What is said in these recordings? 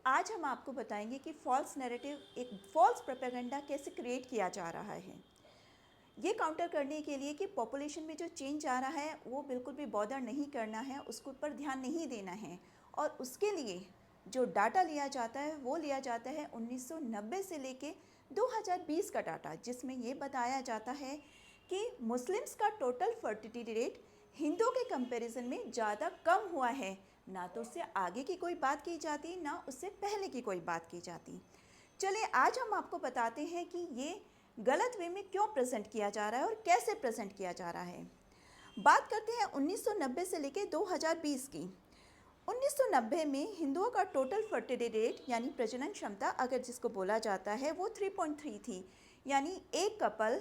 आज हम आपको बताएंगे कि फॉल्स नैरेटिव, एक फॉल्स प्रोपेगेंडा कैसे क्रिएट किया जा रहा है। ये काउंटर करने के लिए कि पॉपुलेशन में जो चेंज आ रहा है वो बिल्कुल भी बॉदर नहीं करना है, उसके ऊपर ध्यान नहीं देना है। और उसके लिए जो डाटा लिया जाता है वो लिया जाता है 1990 से लेके 2020 का डाटा, जिसमें ये बताया जाता है कि मुस्लिम्स का टोटल फर्टिलिटी रेट हिंदुओं के कंपैरिजन में ज़्यादा कम हुआ है। ना तो उससे आगे की कोई बात की जाती, ना उससे पहले की कोई बात की जाती। चलिए आज हम आपको बताते हैं कि ये गलत वे में क्यों प्रेजेंट किया जा रहा है और कैसे प्रेजेंट किया जा रहा है। बात करते हैं 1990 से लेकर 2020 की। 1990 में हिंदुओं का टोटल फर्टिलिटी रेट यानी प्रजनन क्षमता अगर जिसको बोला जाता है वो 3.3 थी, यानी एक कपल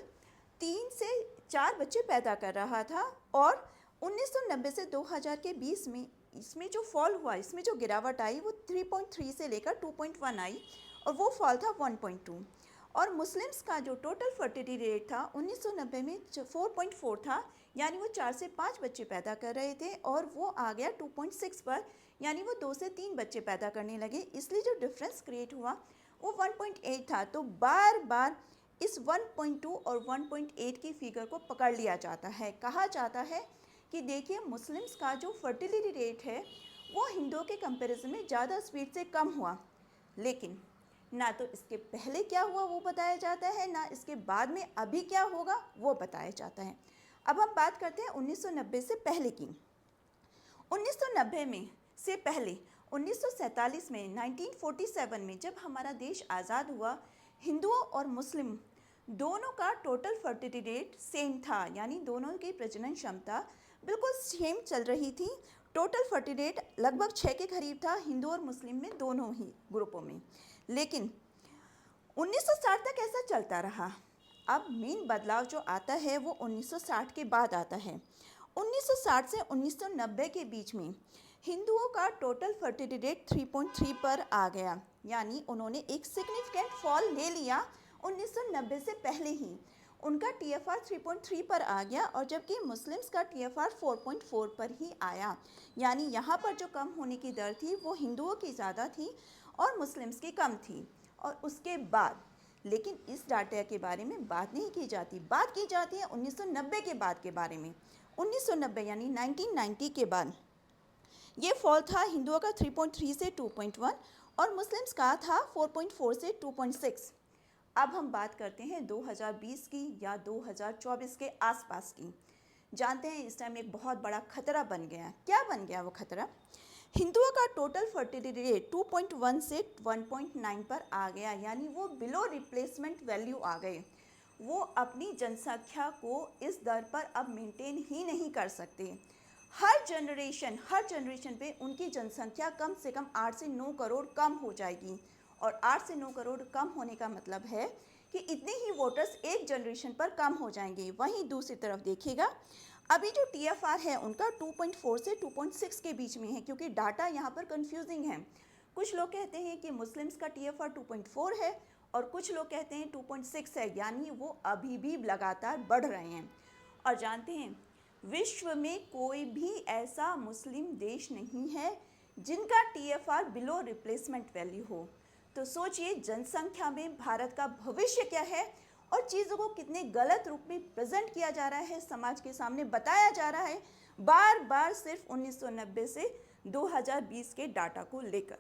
3 से 4 बच्चे पैदा कर रहा था। और 1990 से 2000 के 20 में इसमें जो फॉल हुआ, इसमें जो गिरावट आई वो 3.3 से लेकर 2.1 आई और वो फॉल था 1.2। और मुस्लिम्स का जो टोटल फर्टिलिटी रेट था 1990 में 4.4 था, यानी वो 4 से 5 बच्चे पैदा कर रहे थे और वो आ गया 2.6 पर, यानी वो 2 से 3 बच्चे पैदा करने लगे। इसलिए जो डिफरेंस क्रिएट हुआ वो 1.8 था। तो बार बार इस 1.2 और 1.8 की फिगर को पकड़ लिया जाता है। कहा जाता है कि देखिए मुस्लिम्स का जो फर्टिलिटी रेट है वो हिंदुओं के कंपैरिजन में ज़्यादा स्पीड से कम हुआ, लेकिन ना तो इसके पहले क्या हुआ वो बताया जाता है, ना इसके बाद में अभी क्या होगा वो बताया जाता है। अब हम बात करते हैं 1990 से पहले की। 1990 में से पहले 1947 में 1947 में जब हमारा देश आज़ाद हुआ, हिंदुओं और मुस्लिम दोनों का टोटल फर्टिलिटी रेट सेम था, यानी दोनों की प्रजनन क्षमता बिल्कुल सेम चल रही थी। टोटल फर्टिलिटी रेट लगभग 6 के करीब था हिंदू और मुस्लिम में, दोनों ही ग्रुपों में। लेकिन 1960 तक ऐसा चलता रहा। अब मेन बदलाव जो आता है वो 1960 के बाद आता है। 1960 से 1990 के बीच में हिंदुओं का टोटल फर्टिलिटी रेट 3.3 पर आ गया, यानी उन्होंने एक सिग्निफिकेंट फॉल ले लिया। 1990 से पहले ही उनका टीएफआर 3.3 पर आ गया और जबकि मुस्लिम्स का टीएफआर 4.4 पर ही आया, यानी यहाँ पर जो कम होने की दर थी वो हिंदुओं की ज़्यादा थी और मुस्लिम्स की कम थी। और उसके बाद लेकिन इस डाटा के बारे में बात नहीं की जाती, बात की जाती है 1990 के बाद के बारे में। 1990 यानी 1990 के बाद ये फॉल था हिंदुओं का 3.3 से 2.1 और मुस्लिम्स का था 4.4 से 2.6। अब हम बात करते हैं 2020 की या 2024 के आसपास की। जानते हैं इस टाइम एक बहुत बड़ा खतरा बन गया। क्या बन गया वो खतरा? हिंदुओं का टोटल फर्टिलिटी रेट 2.1 से 1.9 पर आ गया, यानी वो बिलो रिप्लेसमेंट वैल्यू आ गए। वो अपनी जनसंख्या को इस दर पर अब मेंटेन ही नहीं कर सकते। हर जनरेशन पे उनकी जनसंख्या कम से कम 8 से 9 करोड़ कम हो जाएगी। और 8 से 9 करोड़ कम होने का मतलब है कि इतने ही वोटर्स एक जनरेशन पर कम हो जाएंगे। वहीं दूसरी तरफ देखिएगा, अभी जो टीएफआर है उनका 2.4 से 2.6 के बीच में है, क्योंकि डाटा यहाँ पर कंफ्यूजिंग है। कुछ लोग कहते हैं कि मुस्लिम्स का टीएफआर 2.4 है और कुछ लोग कहते हैं 2.6 है, यानी वो अभी भी लगातार बढ़ रहे हैं। और जानते हैं विश्व में कोई भी ऐसा मुस्लिम देश नहीं है जिनका टीएफआर बिलो रिप्लेसमेंट वैल्यू हो। तो सोचिए जनसंख्या में भारत का भविष्य क्या है और चीज़ों को कितने गलत रूप में प्रेजेंट किया जा रहा है, समाज के सामने बताया जा रहा है बार बार सिर्फ 1990 से 2020 के डाटा को लेकर।